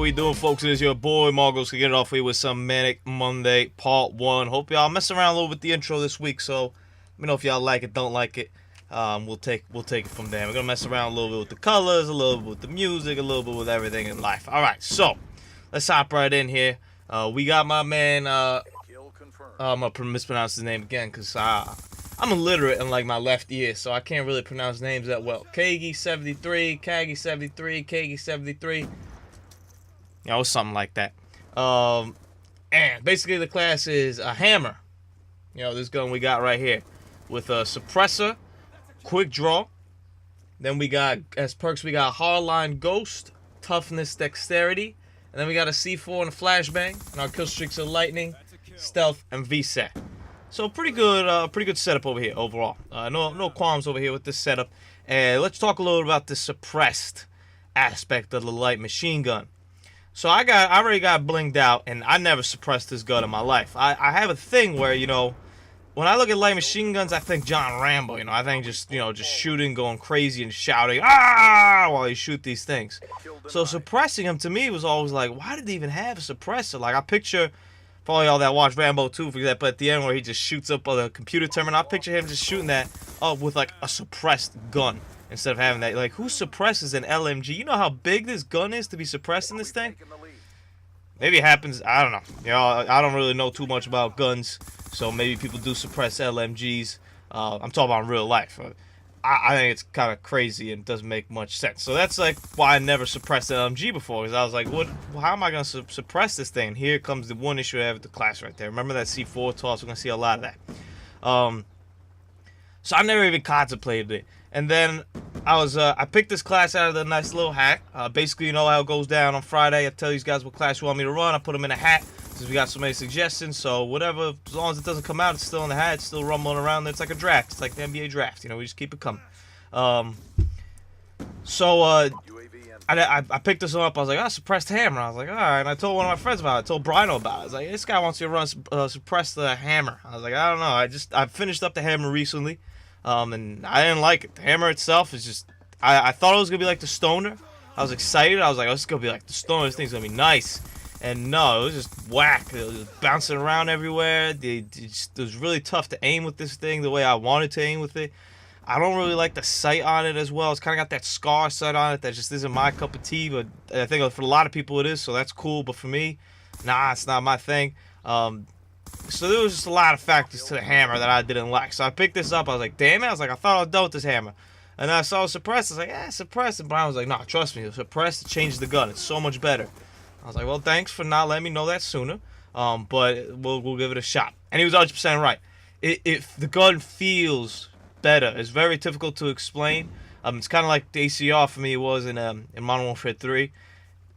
we doing, folks? It is your boy Marcos to get it off here with some Manic Monday Part 1. Hope y'all mess around a little with the intro this week, so let me know if y'all like it, don't like it. We'll take it from there. We're gonna mess around a little bit with the colors, a little bit with the music, a little bit with everything in life. Alright, so let's hop right in here. We got my man, I'm gonna mispronounce his name again because I'm illiterate in like my left ear, so I can't really pronounce names that well. Kagi73, Kagi73, Kagi73. You know, something like that. And basically the class is a hammer. You know, this gun we got right here. With a suppressor, Quickdraw. Then we got, as perks, we got Hardline, Ghost, Toughness, Dexterity. And then we got a C4 and a flashbang. And our kill streaks are lightning, stealth, and VSAT. So pretty good setup over here overall. No qualms over here with this setup. And let's talk a little about the suppressed aspect of the light machine gun. So I already got blinged out, and I never suppressed this gun in my life. I have a thing where, you know, when I look at light machine guns, I think John Rambo. You know, I think just shooting, going crazy, and shouting ah while you shoot these things. So suppressing them to me was always like, why did they even have a suppressor? Like I picture, for all y'all that watch Rambo 2, for example, at the end where he just shoots up on the computer terminal, I picture him just shooting that up with like a suppressed gun instead of having that. Like, who suppresses an LMG? You know how big this gun is to be suppressing this thing? Maybe it happens, I don't know. You know, I don't really know too much about guns, so maybe people do suppress LMGs. I'm talking about in real life. I think it's kind of crazy and doesn't make much sense. So that's like why I never suppressed an LMG before, because I was like, how am I going to suppress this thing? Here comes the one issue I have with the class right there. Remember that C4 toss? We're going to see a lot of that. So I never even contemplated it. And then I picked this class out of the nice little hat. Basically, you know how it goes down on Friday. I tell these guys what class you want me to run. I put them in a hat since we got so many suggestions. So whatever, as long as it doesn't come out, it's still in the hat. It's still rumbling around. It's like a draft. It's like the NBA draft. You know, we just keep it coming. I picked this one up. I was like, suppressed hammer. I was like, all right. And I told one of my friends about it. I told Brino about it. I was like, this guy wants you to run suppress the hammer. I was like, I don't know. I finished up the hammer recently. And I didn't like it. The hammer itself is just, I thought it was going to be like the stoner. I was excited. I was like, oh, this is going to be like the stoner. This thing's going to be nice. And no, it was just whack. It was bouncing around everywhere. It was really tough to aim with this thing the way I wanted to aim with it. I don't really like the sight on it as well. It's kind of got that scar sight on it that just isn't my cup of tea. But I think for a lot of people it is, so that's cool. But for me, nah, it's not my thing. So there was just a lot of factors to the hammer that I didn't like. So I picked this up. I was like, damn it. I was like, I thought I was done with this hammer. And then I saw it suppressed. I was like, yeah, suppress it. But I was like, nah, trust me. Suppress it changes the gun. It's so much better. I was like, well, thanks for not letting me know that sooner. But we'll give it a shot. And he was 100% right. If the gun feels better, it's very difficult to explain. It's kind of like the ACR for me was in Modern Warfare 3.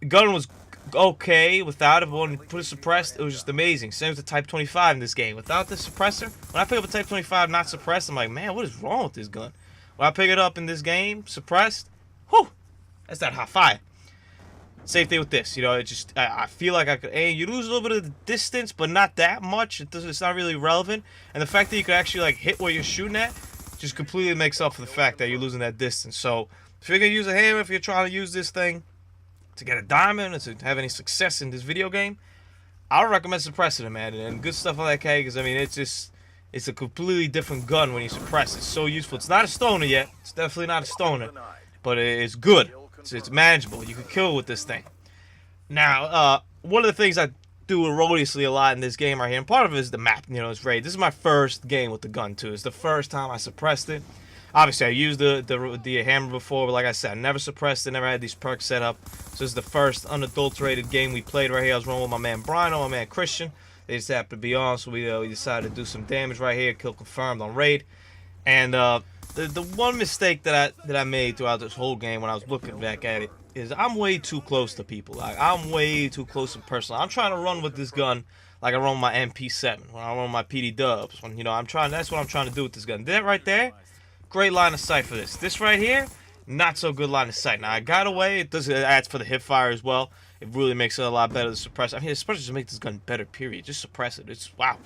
The gun was okay without it, but when you put it suppressed, it was just amazing. Same with the Type 25 in this game. Without the suppressor, when I pick up a Type 25 not suppressed, I'm like, man, what is wrong with this gun? When I pick it up in this game suppressed, whew, that's that hot fire. Same thing with this, you know, it just, I feel like I could aim. You lose a little bit of the distance, but not that much. It's not really relevant. And the fact that you could actually like hit where you're shooting at just completely makes up for the fact that you're losing that distance. So if you're gonna use a hammer, if you're trying to use this thing to get a diamond or to have any success in this video game, I would recommend suppressing it, man. And good stuff like that, because I mean, it's a completely different gun when you suppress it. It's so useful. It's not a stoner yet. It's definitely not a stoner, but it's good. It's manageable. You can kill with this thing. Now, one of the things I do erroneously a lot in this game right here, and part of it is the map. You know, it's raid. This is my first game with the gun too. It's the first time I suppressed it. Obviously, I used the hammer before, but like I said, I never suppressed it, never had these perks set up. So this is the first unadulterated game we played right here. I was running with my man Brino, my man Christian. They just happened to be on, so we decided to do some damage right here. Kill confirmed on raid. And the one mistake that I made throughout this whole game when I was looking back at it is I'm way too close to people. Like, I'm way too close and personal. I'm trying to run with this gun like I run with my MP7, when I run my PD dubs. When, you know, that's what I'm trying to do with this gun. That right there, great line of sight for this. This right here, not so good line of sight. Now I got away. It adds for the hip fire as well. It really makes it a lot better to suppress. I mean, the suppressor just makes this gun better, period. Just suppress it. It's wow.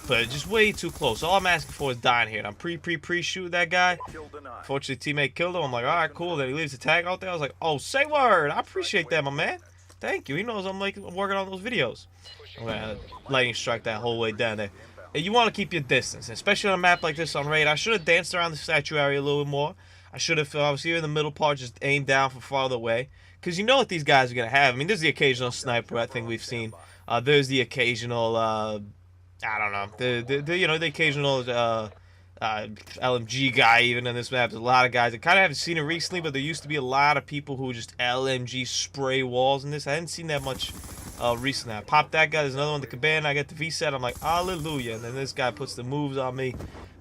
But just way too close. All I'm asking for is dying here. And I'm pre-shoot that guy. Fortunately, teammate killed him. I'm like, all right, cool. Then he leaves the tag out there. I was like, oh, say word. I appreciate that, my man. Thank you. He knows I'm working on those videos. I'm gonna lightning strike that whole way down there. And you want to keep your distance, especially on a map like this on raid. I should have danced around the statue area a little bit more. I should have, I was here in the middle part, just aimed down from farther away. Because you know what these guys are going to have. I mean, there's the occasional sniper I think we've seen. There's the occasional, I don't know, the occasional LMG guy even in this map. There's a lot of guys. I kind of haven't seen it recently, but there used to be a lot of people who just LMG spray walls in this. I hadn't seen that much recently. I popped that guy. There's another one, the cabana. I get the V-set. I'm like, hallelujah. And then this guy puts the moves on me.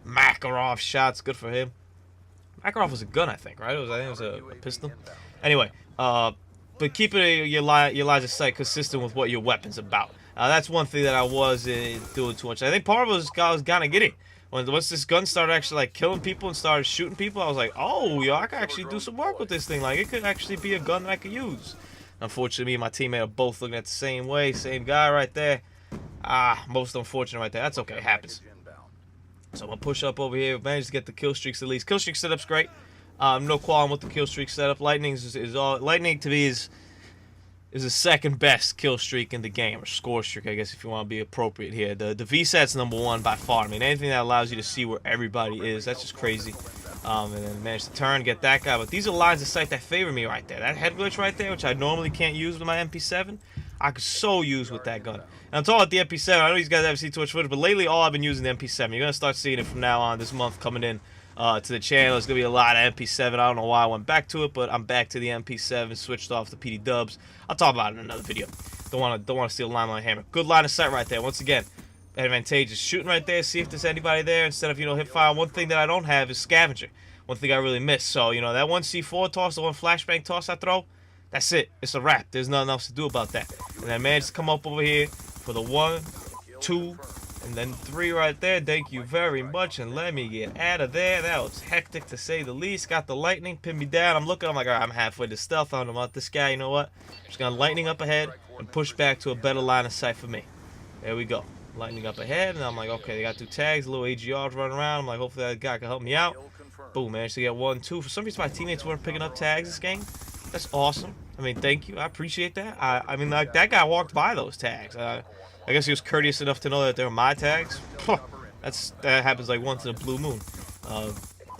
Makarov shots. Good for him. Makarov was a gun, I think, right? I think it was a pistol. Anyway, but keep your lines of sight consistent with what your weapon's about. That's one thing that I was doing too much. I think part of it was I was kind of giddy. Once this gun started actually like killing people and started shooting people, I was like, oh, yo, I could actually do some work with this thing. Like, it could actually be a gun that I could use. Unfortunately, me and my teammate are both looking at the same way. Same guy right there. Most unfortunate right there. That's okay. It happens. So I'm going to push up over here. Managed to get the kill streaks at least. Kill streak setup's great. No qualm with the kill streak setup. Lightning to me is the second best kill streak in the game, or score streak, I guess, if you want to be appropriate here. The V-set's #1 by far. I mean, anything that allows you to see where everybody is, that's just crazy. And then managed to turn, get that guy. But these are lines of sight that favor me right there. That head glitch right there, which I normally can't use with my MP7, I could so use with that gun. And I'm talking about the MP7. I know these guys haven't seen too much footage, but lately all I've been using the MP7. You're going to start seeing it from now on this month coming in to the channel. There's going to be a lot of MP7. I don't know why I went back to it, but I'm back to the MP7, switched off the PD dubs. I'll talk about it in another video. Don't want to steal the limelight hammer. Good line of sight right there. Once again, advantageous. Shooting right there, see if there's anybody there instead of, hip fire. One thing that I don't have is scavenger. One thing I really miss. So, that one C4 toss, the one flashbang toss I throw, that's it. It's a wrap. There's nothing else to do about that. And I managed to come up over here for the 1, 2, and then 3 right there. Thank you very much. And let me get out of there. That was hectic to say the least. Got the lightning, pinned me down. I'm looking, I'm like, all right, I'm halfway to stealth. I don't know about this guy. You know what? Just gonna lightning up ahead and push back to a better line of sight for me. There we go. Lightning up ahead. And I'm like, okay, they got 2 tags, little AGRs running around. I'm like, hopefully that guy can help me out. Boom, managed to get 1, 2. For some reason, my teammates weren't picking up tags this game. That's awesome. I mean, thank you. I appreciate that. I mean, like, that guy walked by those tags. I guess he was courteous enough to know that they were my tags. That happens like once in a blue moon.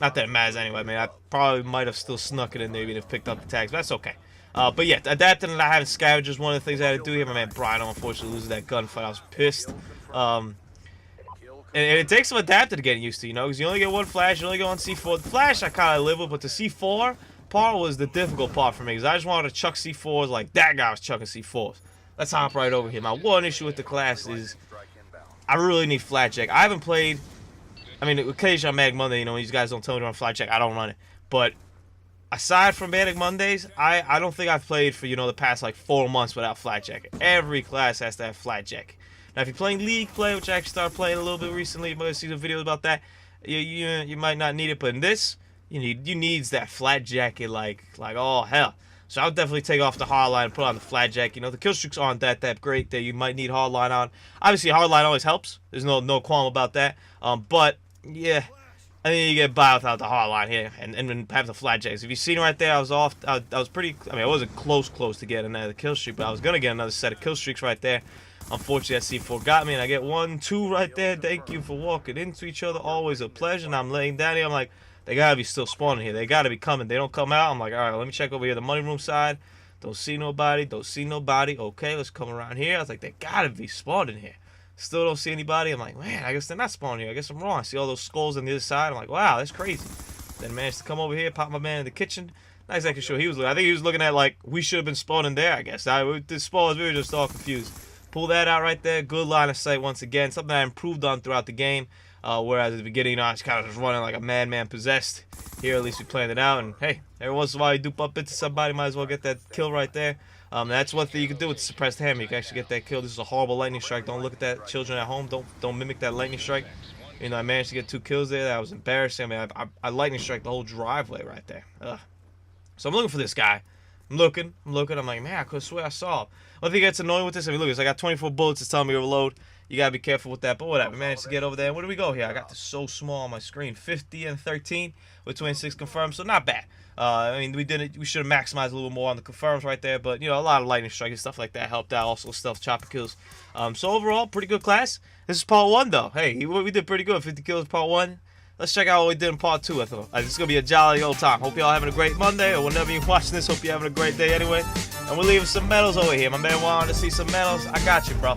Not that it matters anyway. I mean, I probably might have still snuck it in there even if picked up the tags, but that's okay. But yeah, adapting and not having scavengers, one of the things I had to do here. My man Brian unfortunately loses that gunfight. I was pissed. And it takes some adapting to get used to, because you only get 1 flash, you only get 1 C4. The flash I kind of live with, but the C4 part was the difficult part for me, because I just wanted to chuck C4s like that guy was chucking C4s. Let's hop right over here. My one issue with the class is I really need flat jack. I haven't played, I mean, occasionally on Manic Monday, these guys don't tell me to run flat jack. I don't run it. But aside from Manic Mondays, I don't think I've played for, the past like 4 months without flat jack. Every class has to have flat jack. Now, if you're playing League play, which I actually started playing a little bit recently, you might see some videos about that. You might not need it, but in this, you needs that flat jacket like oh hell. So I'll definitely take off the hardline and put on the flat jacket. The kill streaks aren't that great that you might need hardline on. Obviously, hardline always helps. There's no qualm about that. But yeah, I think you get by without the hardline here and have the flat jacks. If you've seen right there, I was off. I was pretty. I mean, I wasn't close to get another kill streak, but I was gonna get another set of kill streaks right there. Unfortunately, that C4 got me, and I get 1, 2 right there. Thank you for walking into each other. Always a pleasure. And I'm laying down here. I'm like, they gotta be still spawning here. They gotta be coming. They don't come out. I'm like, all right, let me check over here, the money room side. Don't see nobody. Don't see nobody. Okay, let's come around here. I was like, they gotta be spawning here. Still don't see anybody. I'm like, man, I guess they're not spawning here. I guess I'm wrong. I see all those skulls on the other side. I'm like, wow, that's crazy. Then managed to come over here, pop my man in the kitchen. Not exactly sure he was looking. I think he was looking at like we should have been spawning there. I guess the spawns, we were just all confused. Pull that out right there. Good line of sight once again. Something I improved on throughout the game. Whereas at the beginning, I was kind of just running like a madman possessed. Here, at least we planned it out. And hey, every once in a while you do bump into somebody, might as well get that kill right there. That's one thing you can do with the suppressed hammer. You can actually get that kill. This is a horrible lightning strike. Don't look at that, children at home. Don't mimic that lightning strike. I managed to get 2 kills there. That was embarrassing. I mean, I lightning strike the whole driveway right there. Ugh. So I'm looking for this guy. I'm looking. I'm like, man, I could swear I saw him. One thing that's annoying with this, I mean, look, I got 24 bullets. It's telling me to reload. you gotta be careful with that. But whatever, managed to get over there. And where do we go here? I got this so small on my screen. 50 and 13 with 26 confirmed, so not bad. I mean, we should have maximized a little more on the confirms right there, but, you know, a lot of lightning strike and stuff like that helped out. Also, stealth chopper kills. So overall, pretty good class. This is part 1, though. Hey, we did pretty good. 50 kills part 1. Let's check out what we did in part 2, I thought. It's going to be a jolly old time. Hope y'all having a great Monday, or whenever you're watching this, hope you're having a great day anyway. And we're leaving some medals over here. My man wanted to see some medals. I got you, bro.